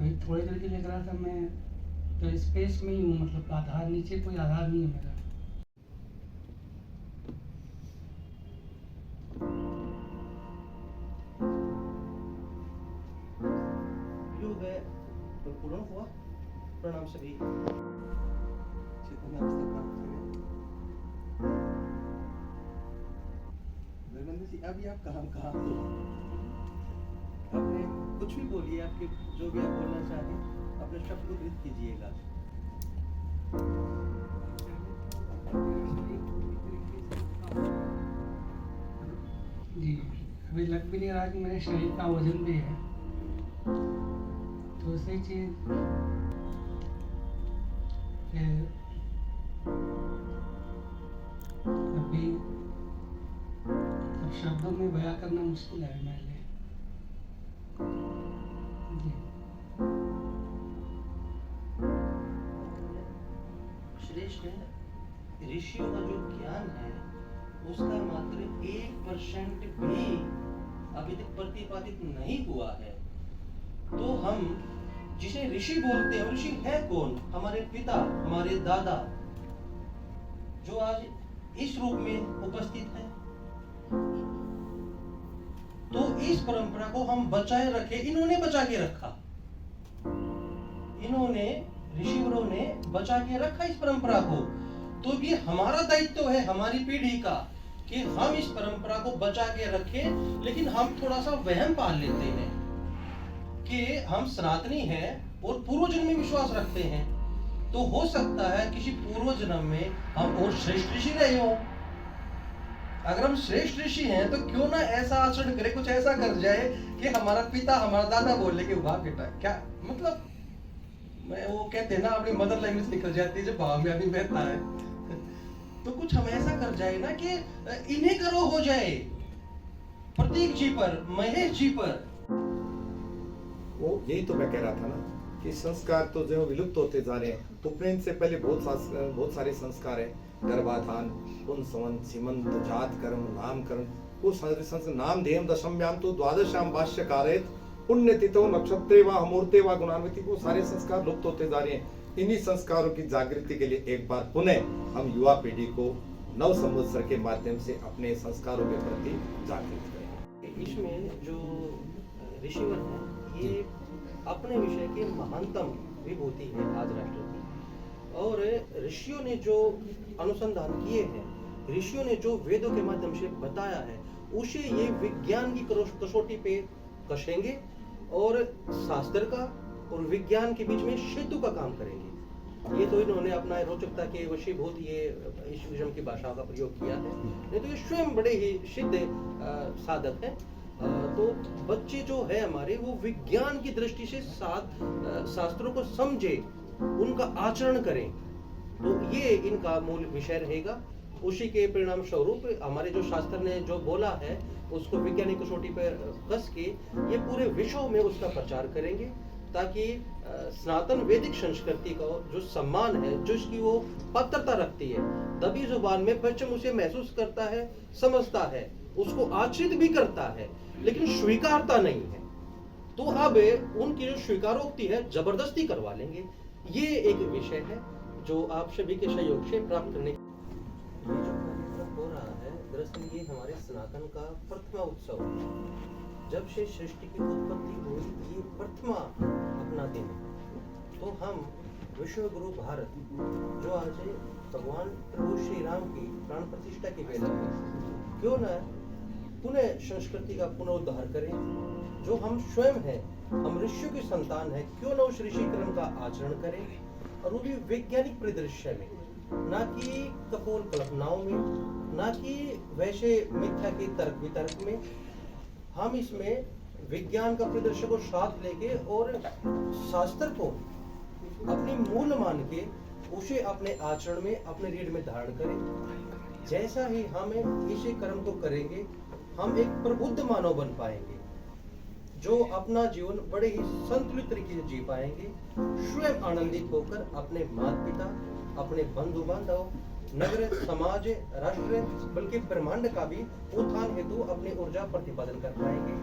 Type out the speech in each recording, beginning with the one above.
अभी थोड़ी देर के लिए करा था मैं, तो स्पेस में ही हूँ, मतलब आधार नीचे कोई आधार नहीं है मेरा। योग है तो पूर्ण हुआ। प्रणाम सभी। चेतन अवस्था प्राप्त करें। धर्मेंद्र जी, अभी आप कहाँ हो? अपने कुछ भी बोलिए, आपके जो भी आप बोलना चाहें अपने शब्द को वृद्ध कीजिएगा। जी, अभी लग भी नहीं रहा कि मेरे शरीर का वजन भी है, तो उसी चीज अभी अब शब्दों में बयां करना मुश्किल है मेरे लिए। जी। श्रेष्ठ है, ऋषियों का जो ज्ञान है उसका मात्र 1% भी अभी तक प्रतिपादित नहीं हुआ है। तो हम जिसे ऋषि बोलते हैं, ऋषि है कौन? हमारे पिता, हमारे दादा, जो आज इस रूप में उपस्थित है। तो इस परंपरा को हम बचाए रखे, इन्होंने बचा के रखा, इन्होंने ऋषिवरों ने बचा के रखा इस परंपरा को। तो ये हमारा दायित्व है, हमारी पीढ़ी का, कि हम इस परंपरा को बचा के रखें। लेकिन हम थोड़ा सा वहम पाल लेते हैं कि हम सनातनी हैं और पूर्व जन्म में विश्वास रखते हैं। तो हो सकता है किसी पूर्व जन्म में हम और श्रेष्ठ ऋषि रहे हो। अगर हम श्रेष्ठ ऋषि हैं तो क्यों ना ऐसा आचरण करें, कुछ ऐसा कर जाए कि हमारा पिता, हमारा दादा बोले कि वाह बेटा, क्या मतलब, मैं वो कहते हैं ना, अपनी मदर लैंग्वेज निकल जाती है जब भाव में आदमी बहता है। तो कुछ हम ऐसा कर जाए ना कि इन्हें करो हो जाए, प्रतीक जी पर, महेश जी पर। वो यही तो मैं कह रहा था ना कि संस्कार तो जो विलुप्त होते जा रहे हैं। उपनयन से पहले बहुत सारे संस्कार है, गर्भाधान, पुंसवन, सीमंत, जात कर्म, नामकरण, कुछ नामधेयम दशम्याम तो द्वादश्याम भाष्यकारेत पुण्यतिथो नक्षत्रे व अमूर्ते व गुणान्विति, को सारे संस्कार लुप्त होते जा रहे हैं। इन्हीं संस्कारों की जागृति के लिए एक बार पुनः हम युवा पीढ़ी को नव संवत्सर के माध्यम से अपने संस्कारों के प्रति जागृत करें। इसमें जो ऋषिवर हैं, ये अपने विषय के महानतम विभूति है आज राष्ट्र की। और ऋषियों ने जो अनुसंधान किए हैं, ऋषियों ने जो वेदों के माध्यम से बताया है, उसे ये विज्ञान की कसौटी पे कसेंगे और शास्त्र का और विज्ञान के बीच में सेतु का काम करेंगे। ये तो इन्होंने अपना रोचकता के वशीभूत ये ईश्वरिज्म की भाषाओं का प्रयोग किया है, नहीं तो ये स्वयं बड़े ही सिद्ध साधक हैं। तो बच्चे जो है हमारे, वो विज्ञान की दृष्टि से शास्त्रों को समझे, उनका आचरण करें, तो ये इनका मूल विषय रहेगा। उसी के परिणाम स्वरूप हमारे जो शास्त्र ने जो बोला है उसको वैज्ञानिक कसौटी पर कस के ये पूरे विश्व में उसका प्रचार करेंगे, ताकि सनातन वैदिक संस्कृति का जो सम्मान है, जो इसकी वो पात्रता रखती है, दबी जुबान में पश्चिम उसे महसूस करता है, समझता है, उसको आश्रित भी करता है, लेकिन स्वीकारता नहीं है। तो अब उनकी जो स्वीकारोक्ति है जबरदस्ती करवा लेंगे। ये एक विषय है जो आप सभी के सहयोग से प्राप्त करने ये जो कार्यक्रम हो रहा है, दरअसल ये हमारे सनातन का प्रथमा उत्सव है। जब से सृष्टि की उत्पत्ति हुई, ये प्रथमा अपना दिन है। तो हम विश्व गुरु भारत, जो आज भगवान प्रभु श्री राम की प्राण प्रतिष्ठा की वेला में, क्यों न पुनः संस्कृति का पुनरुद्धार करें। जो हम स्वयं हैं, हम ऋषियों की संतान हैं, क्यों न उस ऋषि क्रम का आचरण करें, और वो भी वैज्ञानिक परिदृश्य में, ना कि कपोल कल्पनाओं में, ना कि वैसे मिथ्या के तर्क वितर्क में। हम इसमें विज्ञान का परिदृश्य को साथ लेके और शास्त्र को अपनी मूल मान के उसे अपने आचरण में, अपने रीढ़ में धारण करें। जैसा ही हम इसी कर्म को करेंगे, हम एक प्रबुद्ध मानव बन पाएंगे, जो अपना जीवन बड़े ही संतुलित तरीके से जी पाएंगे, स्वयं आनंदित होकर अपने माता पिता, अपने बंधु बांधव, नगर, समाज, राष्ट्र, बल्कि ब्रह्मांड का भी उत्थान हेतु अपनी ऊर्जा प्रतिपादन कर पाएंगे।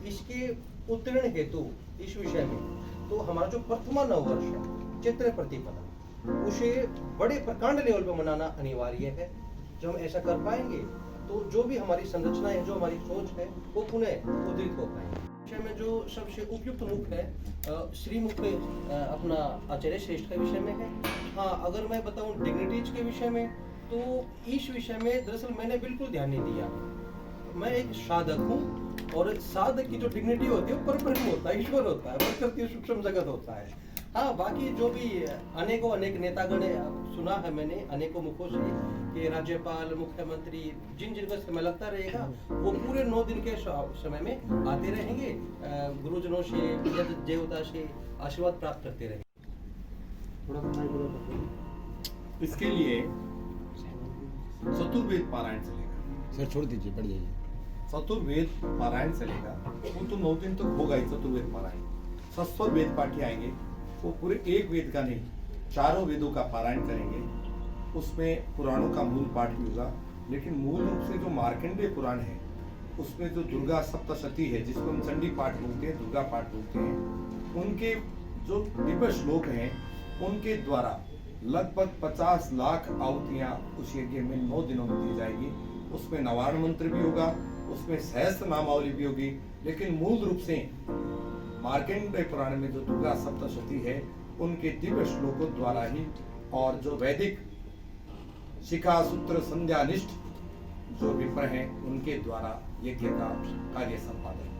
इसके उत्तीर्ण हेतु इस विषय में तो हमारा जो प्रथमा नववर्ष है चित्र प्रतिपदा उसे बड़े प्रकांड लेवल पर मनाना अनिवार्य है। जब हम ऐसा कर पाएंगे तो जो भी हमारी संरचना है, जो हमारी सोच है, वो पुनः उदित हो पाएंगे। विषय में जो सबसे उपयुक्त मुख है श्री मुख अपना आचार्य श्रेष्ठ के विषय में है। हाँ, अगर मैं बताऊं डिग्निटीज के विषय में तो इस विषय में दरअसल मैंने बिल्कुल ध्यान नहीं दिया। मैं एक साधक हूँ और साधक की जो डिग्निटी होती है वो परब्रह्म होता है, ईश्वर होता है, प्रकृति सूक्ष्म जगत होता है। हाँ, बाकी जो भी अनेकों अनेक नेतागण सुना है मैंने अनेकों मुखों से कि राज्यपाल, मुख्यमंत्री जिन जिनका समय लगता रहेगा वो पूरे 9 दिन के समय में आते रहेंगे, गुरुजनों से, यज्ञ देवता से आशीर्वाद प्राप्त करते रहेंगे। इसके लिए चतुर्वेद पारायण चलेगा। सर छोड़ दीजिए, बढ़ जाइए। चतुर्वेद पारायण चलेगा, वो तो 9 दिन तक होगा ही चतुर्वेद पारायण। सस्वर वेद पाठी आएंगे, वो पूरे एक वेद का नहीं 4 वेदों का पारायण करेंगे। उसमें पुराणों का मूल पाठ भी होगा, लेकिन मूल रूप से जो मार्कंडेय पुराण है उसमें जो दुर्गा सप्तशती है, जिसको हम चंडी पाठ बोलते हैं, दुर्गा पाठ बोलते हैं, उनके जो दिव्य श्लोक हैं उनके द्वारा लगभग 50 लाख आहुतियां उस यज्ञ में 9 दिनों में दी जाएगी। उसमें नवारण मंत्र भी होगा, उसमें सहस्त्र नामावली भी होगी, लेकिन मूल रूप से मार्कंडेय पुराण में जो दुर्गा सप्तशती है उनके दिव्य श्लोकों द्वारा ही और जो वैदिक शिखा सूत्र संध्यानिष्ठ जो विप्र हैं उनके द्वारा यज्ञ का कार्य संपादन